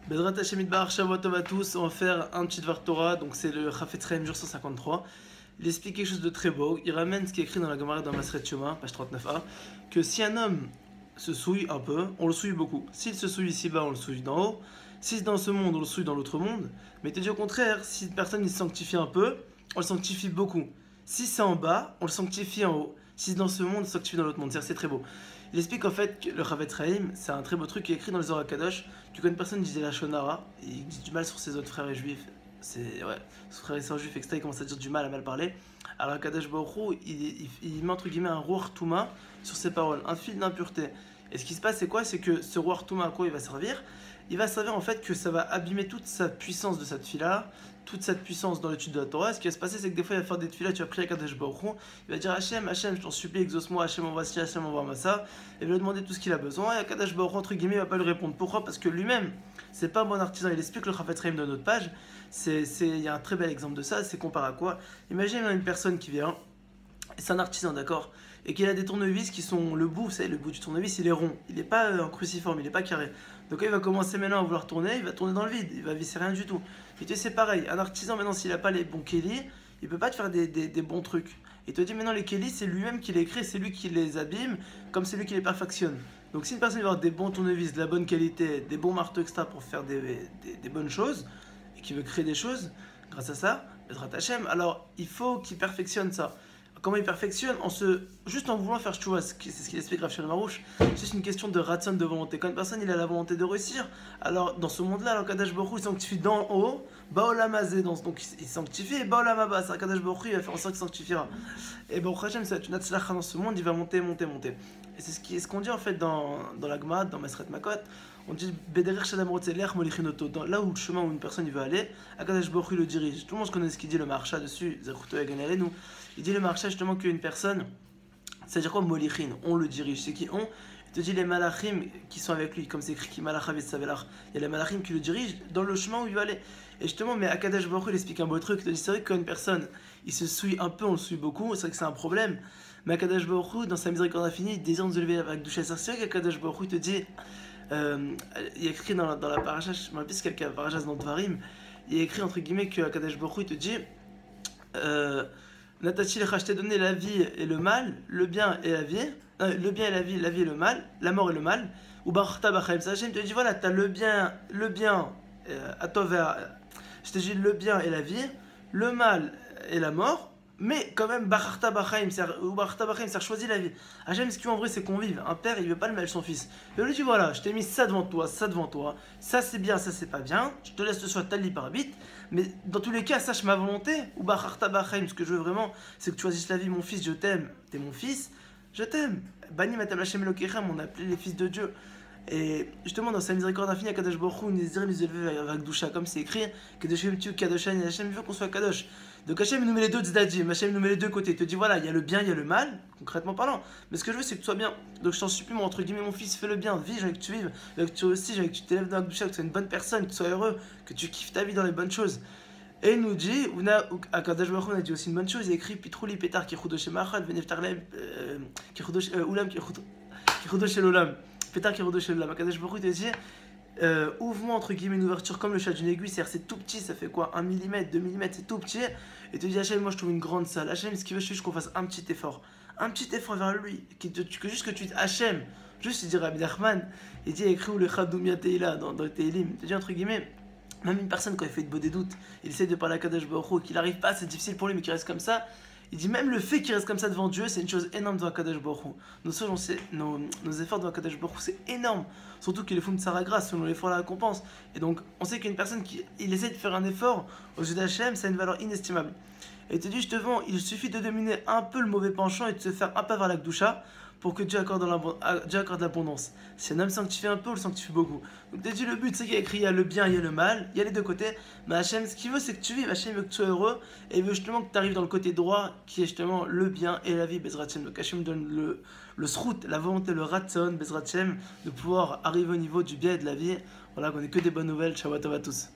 Bezrat Hashem Yitbarach, Shavuot Tov à tous. On va faire un petit Dvar Torah, donc c'est le Chafetz Chaim, jour 153. Il explique quelque chose de très beau. Il ramène ce qui est écrit dans la Gemara dans Maseret Shoma, page 39a, que si un homme se souille un peu, on le souille beaucoup. S'il se souille ici-bas, on le souille d'en haut. Si c'est dans ce monde, on le souille dans l'autre monde. Mais tu dis au contraire, si une personne il se sanctifie un peu, on le sanctifie beaucoup. Si c'est en bas, on le sanctifie en haut. Si c'est dans ce monde, on le sanctifie dans l'autre monde. C'est très beau. Il explique en fait que le Chafetz Chaim, c'est un très beau truc qui est écrit dans le Zohar Kadosh. Tu connais une personne qui disait la Shonara, et il dit du mal sur ses autres frères et juifs. C'est ouais, son frère et sœurs juifs, etc. Il commence à dire du mal, à mal parler. Alors Kadosh Baruch Hu, il met entre guillemets un Ruach Touma sur ses paroles, un fil d'impureté. Et ce qui se passe, c'est quoi? C'est que ce Ruach Touma, à quoi il va servir? Il va servir en fait que ça va abîmer toute sa puissance de cette fila, toute cette puissance dans l'étude de la Torah. Ce qui va se passer, c'est que des fois, il va faire des filas, tu vas prier à Kadosh Baruch Hu, il va dire Hachem, je t'en supplie, exauce-moi, Hachem, envoie ci, Hachem, envoie ça. Et il va lui demander tout ce qu'il a besoin. Et Kadosh Baruch Hu, entre guillemets, il va pas lui répondre. Pourquoi? Parce que lui-même, c'est pas un bon artisan. Il explique le Chafetz Chaim de notre page. Il y a un très bel exemple de ça. C'est comparé à quoi? Imagine une personne qui vient, c'est un artisan, d'accord, et qu'il a des tournevis qui sont le bout, vous savez, le bout du tournevis, il est rond, il n'est pas en cruciforme, il n'est pas carré. Donc il va commencer maintenant à vouloir tourner, il va tourner dans le vide, il va visser rien du tout. Et tu sais, c'est pareil, un artisan maintenant, s'il n'a pas les bons kélis, il peut pas te faire des bons trucs. Et te dit maintenant, les kélis, c'est lui-même qui les crée, c'est lui qui les abîme, comme c'est lui qui les perfectionne. Donc si une personne veut avoir des bons tournevis, de la bonne qualité, des bons marteaux, etc. pour faire des bonnes choses, et qui veut créer des choses, grâce à ça, Bezrat Hashem, alors il faut qu'il perfectionne ça. Comment il perfectionne? Juste en voulant faire chouva, c'est ce qu'il explique Rav Shalom Arouche. C'est une question de ratson, de volonté. Quand une personne il a la volonté de réussir, alors dans ce monde-là, alors Kadosh Baruch Hu il sanctifie d'en haut, Baolam Hazé, donc il sanctifie, et Baolam Haba, c'est Kadosh Baruch Hu il va faire en sorte qu'il sanctifiera. Et Baruch Hashem, c'est une atzlacha dans ce monde, il va monter. Et c'est ce qu'on dit en fait dans la Gemara, dans Maseret Makot. On dit Bederech Shadam Rotzelech Molichinoto. Là où le chemin où une personne il veut aller, Kadosh Baruch Hu le dirige. Tout le monde connaît ce qu'il dit le Maharsha dessus, Zechuto Yaganelenu. Il dit le Maharsha justement qu'une personne, c'est-à-dire quoi Molichin, on le dirige. C'est qui on? Il te dit les malachim qui sont avec lui, comme c'est écrit qui malachav savelach. Il y a les malachim qui le dirigent dans le chemin où il va aller. Et justement, mais Akadosh Baruch Hu il explique un beau truc. Il te dit c'est vrai qu'une personne, il se souille un peu, on le souille beaucoup, c'est vrai que c'est un problème. Mais Akadosh Baruch Hu, dans sa miséricorde infinie, il désire nous élever avec douche. C'est vrai qu'Akadosh Baruch Hu te dit, il y a écrit dans la paracha, je me rappelle c'est quelqu'un paracha dans Dvarim, il y a écrit entre guillemets que Akadosh Baruch Hu te dit. Natachi je t'ai donné la vie et le mal, le bien et la vie, le bien et la vie et le mal, la mort et le mal. Ou Barta Bachaim Sachem te dit voilà, t'as le bien, à toi vers, je te dis le bien et la vie, le mal et la mort, mais quand même Barta Bachaim, ou Barta Bachaim, ça choisit la vie. Hachem, ce qu'il veut en vrai, c'est qu'on vive. Un père, il veut pas le mal de son fils. Il lui dit voilà, je t'ai mis ça devant toi, ça c'est bien, ça c'est pas bien, je te laisse le choix de ta libre-arbitre. Mais dans tous les cas, sache ma volonté, ou Bacharta Bachaim, ce que je veux vraiment, c'est que tu choisisses la vie, mon fils, je t'aime, t'es mon fils, je t'aime. Bani Matam Hashem Elokechem, on a appelé les fils de Dieu. Et justement, dans sa miséricorde infinie, Kadosh Baruch Hu nous élever avec Doucha, comme c'est écrit, que Hashem tue Kadoshan, et Hashem veut qu'on soit Kadosh. Donc Hashem nous met les deux tzdadim, Hashem nous met les deux côtés. Il te dit voilà, il y a le bien, il y a le mal, concrètement parlant. Mais ce que je veux, c'est que tu sois bien. Donc je t'en supplie, moi, entre guillemets, mon fils, fais le bien, vis, j'ai envie que tu vives, j'ai envie que tu réussisses, j'ai envie que tu t'élèves dans la Doucha, que tu sois une bonne personne, que tu sois heureux, que tu kiffes ta vie dans les bonnes choses. Et il nous dit, à Kadosh Baruch Hu, on a dit aussi une bonne chose, il a écrit Pitrouli Petar Kichudosh Machad, Veneftarlem, Kichudosh Ulam, Kichudosh Elolam, Petar Kichudosh Elolam. Kadosh Baruch Hu te dit, ouvre-moi entre guillemets une ouverture comme le chat d'une aiguille, c'est-à-dire c'est tout petit, ça fait quoi 1 mm, 2 mm, c'est tout petit. Et te dit Hachem, moi je trouve une grande salle. Hachem, ce qu'il veut, c'est juste qu'on fasse un petit effort vers lui, que juste que tu dises Hachem, juste il dit Rabbi Nachman, il dit écrit où le Chadoumia Teila dans le Teilim, il te dit entre guillemets. Même une personne, quand il fait de beaux des doutes, il essaie de parler à Kadosh Baruch Hu, qu'il n'arrive pas, c'est difficile pour lui, mais qu'il reste comme ça. Il dit même le fait qu'il reste comme ça devant Dieu, c'est une chose énorme devant Kadosh Baruch Hu. Nos efforts devant Kadosh Baruch Hu, c'est énorme. Surtout qu'il est fou de sa grâce, selon l'effort la récompense. Et donc, on sait qu'une personne il essaie de faire un effort aux yeux d'Hachem, ça a une valeur inestimable. Et il te dit justement, il suffit de dominer un peu le mauvais penchant et de se faire un pas vers la Gdusha pour que Dieu accorde l'abondance. Si un homme sanctifie un peu, on le sanctifie beaucoup. Donc tu dis le but, c'est qu'il y a écrit, il y a le bien, il y a le mal, il y a les deux côtés. Mais Hachem, ce qu'il veut, c'est que tu vives. Hachem veut que tu sois heureux et il veut justement que tu arrives dans le côté droit, qui est justement le bien et la vie, Bezrat Hashem. Donc Hachem donne le srout, la volonté, le ratson, Bezrat Hashem, de pouvoir arriver au niveau du bien et de la vie. Voilà, qu'on ait que des bonnes nouvelles. Shabbat Tov à tous.